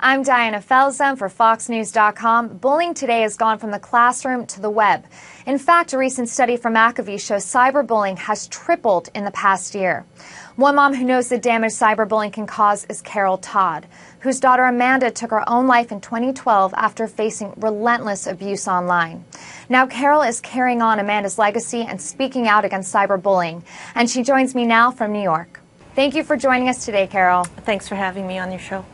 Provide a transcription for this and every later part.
I'm Diana Felsen for FoxNews.com. Bullying today has gone from the classroom to the web. In fact, a recent study from McAfee shows cyberbullying has tripled in the past year. One mom who knows the damage cyberbullying can cause is Carol Todd, whose daughter Amanda took her own life in 2012 after facing relentless abuse online. Now Carol is carrying on Amanda's legacy and speaking out against cyberbullying, and she joins me now from New York. Thank you for joining us today, Carol. Thanks for having me on your show.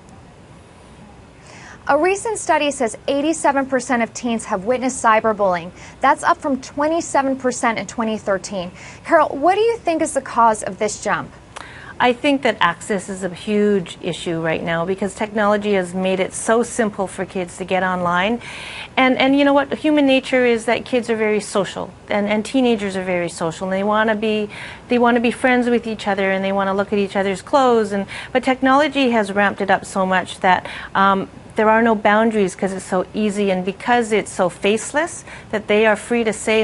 A recent study says 87% of teens have witnessed cyberbullying. That's up from 27% in 2013. Carol, what do you think is the cause of this jump? I think that access is a huge issue right now because technology has made it so simple for kids to get online. And you know what? Human nature is that kids are very social and teenagers are very social, and they want to be friends with each other, and they want to look at each other's clothes, but technology has ramped it up so much that there are no boundaries because it's so easy, and because it's so faceless that they are free to say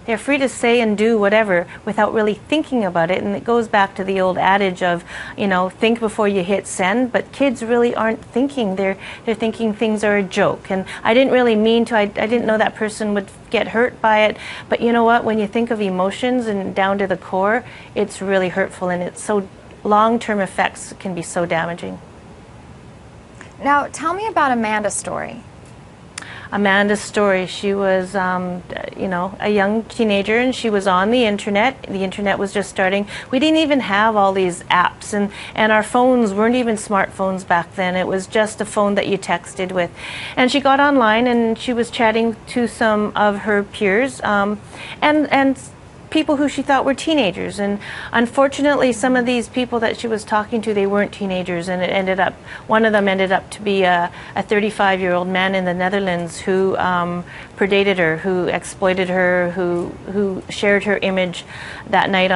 they're free to say and do whatever without really thinking about it. And it goes back to the old adage of, think before you hit send, but kids really aren't thinking. They're thinking things are a joke. And I didn't really mean to, I didn't know that person would get hurt by it, but you know what, when you think of emotions and down to the core, it's really hurtful, and it's so long-term effects can be so damaging. Now, tell me about Amanda's story. Amanda's story, she was, a young teenager, and she was on the internet. The internet was just starting. We didn't even have all these apps, and our phones weren't even smartphones back then. It was just a phone that you texted with. And she got online, and she was chatting to some of her peers, and people who she thought were teenagers. And unfortunately, some of these people that she was talking to, they weren't teenagers, and one of them ended up to be a 35-year-old man in the Netherlands who predated her, who exploited her, who shared her image that night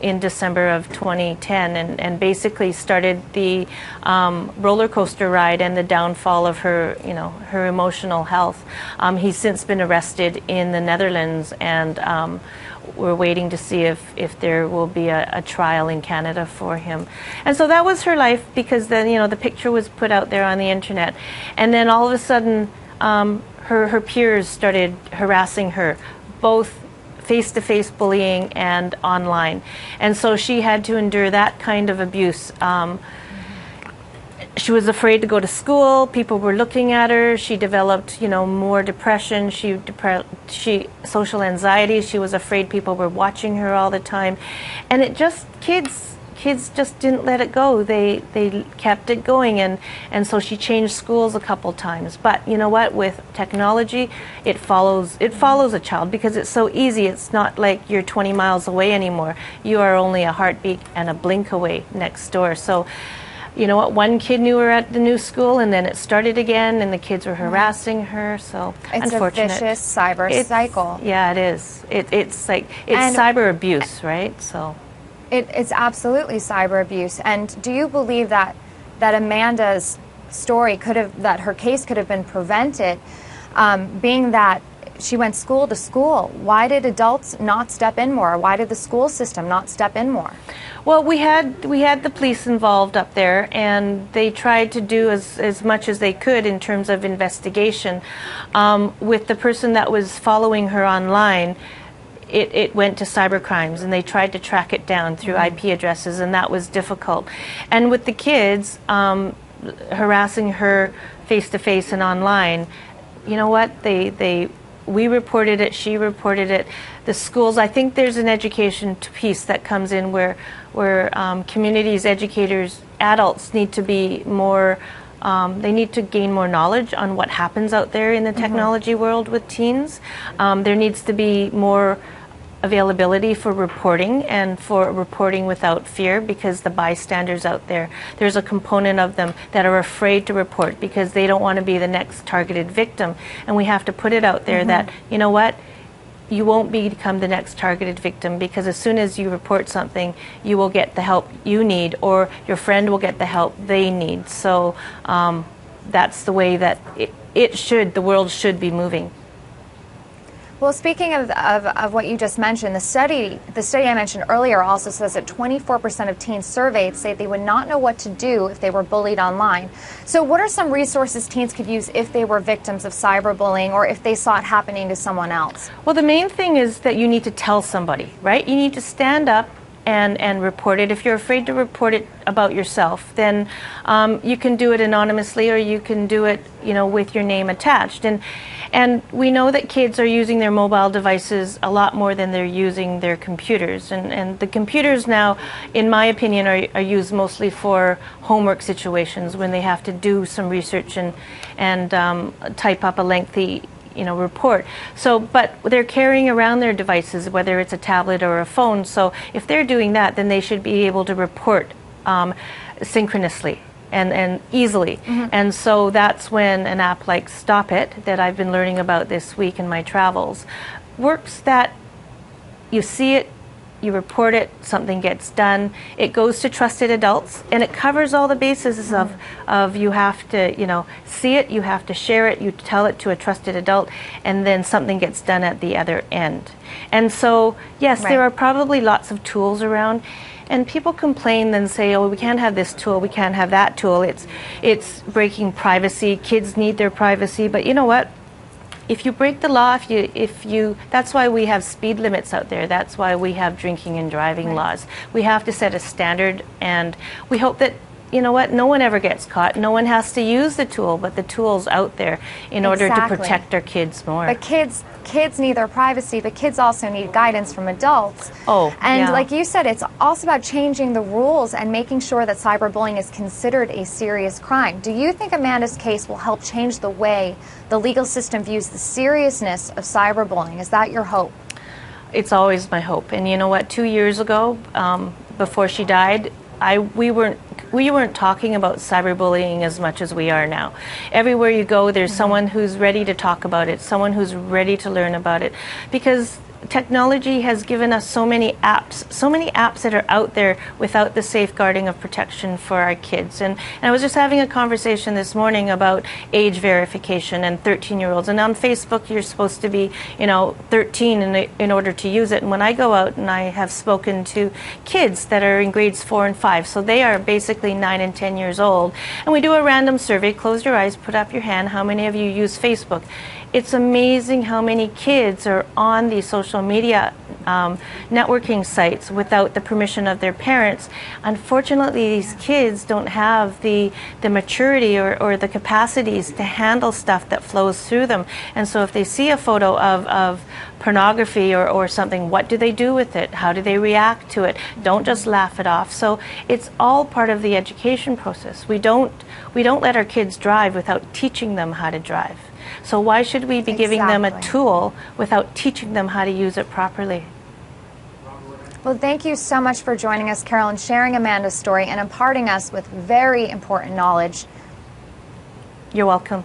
in December of 2010, and basically started the roller coaster ride and the downfall of her, her emotional health. He's since been arrested in the Netherlands, and we're waiting to see if there will be a trial in Canada for him. And so that was her life, because then, the picture was put out there on the internet. And then all of a sudden, her peers started harassing her, both face-to-face bullying and online. And so she had to endure that kind of abuse. She was afraid to go to school. People were looking at her. She developed, more depression. She social anxiety. She was afraid people were watching her all the time, and it just kids just didn't let it go. They kept it going, and so she changed schools a couple times. But you know what? With technology, it follows a child because it's so easy. It's not like you're 20 miles away anymore. You are only a heartbeat and a blink away next door. So, you know what? One kid knew her at the new school, and then it started again, and the kids were harassing her. So it's unfortunate. A vicious cyber cycle. Yeah, it is. It's cyber abuse, right? So it's absolutely cyber abuse. And do you believe that Amanda's story that her case could have been prevented, being that she went school to school? Why did adults not step in more? Why did the school system not step in more? Well, we had the police involved up there, and they tried to do as much as they could in terms of investigation. With the person that was following her online, it went to cybercrimes, and they tried to track it down through IP addresses, and that was difficult. And with the kids harassing her face-to-face and online, you know what? We reported it, she reported it. The schools, I think there's an education piece that comes in where communities, educators, adults need to be more, they need to gain more knowledge on what happens out there in the technology world with teens. There needs to be more availability for reporting, and for reporting without fear, because the bystanders out there's a component of them that are afraid to report because they don't want to be the next targeted victim. And we have to put it out there that, you know what, you won't become the next targeted victim, because as soon as you report something, you will get the help you need, or your friend will get the help they need. So that's the way that the world should be moving. Well, speaking of what you just mentioned, the study I mentioned earlier also says that 24% of teens surveyed say they would not know what to do if they were bullied online. So what are some resources teens could use if they were victims of cyberbullying or if they saw it happening to someone else? Well, the main thing is that you need to tell somebody, right? You need to stand up and report it. If you're afraid to report it about yourself, then you can do it anonymously, or you can do it, with your name attached. And we know that kids are using their mobile devices a lot more than they're using their computers. And the computers now, in my opinion, are used mostly for homework situations when they have to do some research and type up a lengthy report. So, but they're carrying around their devices, whether it's a tablet or a phone. So if they're doing that, then they should be able to report synchronously and easily. Mm-hmm. And so that's when an app like Stop It, that I've been learning about this week in my travels, works. That you see it, you report it, something gets done, it goes to trusted adults, and it covers all the bases of you have to, see it, you have to share it, you tell it to a trusted adult, and then something gets done at the other end. And so, yes, there are probably lots of tools around, and people complain and say, oh, we can't have this tool, we can't have that tool, it's breaking privacy, kids need their privacy, but you know what? If you break the law, if you, that's why we have speed limits out there. That's why we have drinking and driving laws. We have to set a standard, and we hope that, no one ever gets caught. No one has to use the tool, but the tool's out there in order to protect our kids more. But kids need their privacy, but kids also need guidance from adults. Like you said, it's also about changing the rules and making sure that cyberbullying is considered a serious crime. Do you think Amanda's case will help change the way the legal system views the seriousness of cyberbullying? Is that your hope? It's always my hope. And you know what? 2 years ago, before she died, we weren't talking about cyberbullying as much as we are now. Everywhere you go, there's someone who's ready to talk about it, someone who's ready to learn about it, because technology has given us so many apps that are out there without the safeguarding of protection for our kids. And I was just having a conversation this morning about age verification and 13-year-olds. And on Facebook, you're supposed to be, 13 in order to use it. And when I go out and I have spoken to kids that are in grades 4 and 5, so they are basically 9 and 10 years old, and we do a random survey, close your eyes, put up your hand, how many of you use Facebook? It's amazing how many kids are on these social media networking sites without the permission of their parents. Unfortunately, these kids don't have the maturity or the capacities to handle stuff that flows through them. And so if they see a photo of pornography or something, what do they do with it? How do they react to it? Don't just laugh it off. So it's all part of the education process. We don't let our kids drive without teaching them how to drive. So why should we be giving them a tool without teaching them how to use it properly? Well, thank you so much for joining us, Carol, and sharing Amanda's story and imparting us with very important knowledge. You're welcome.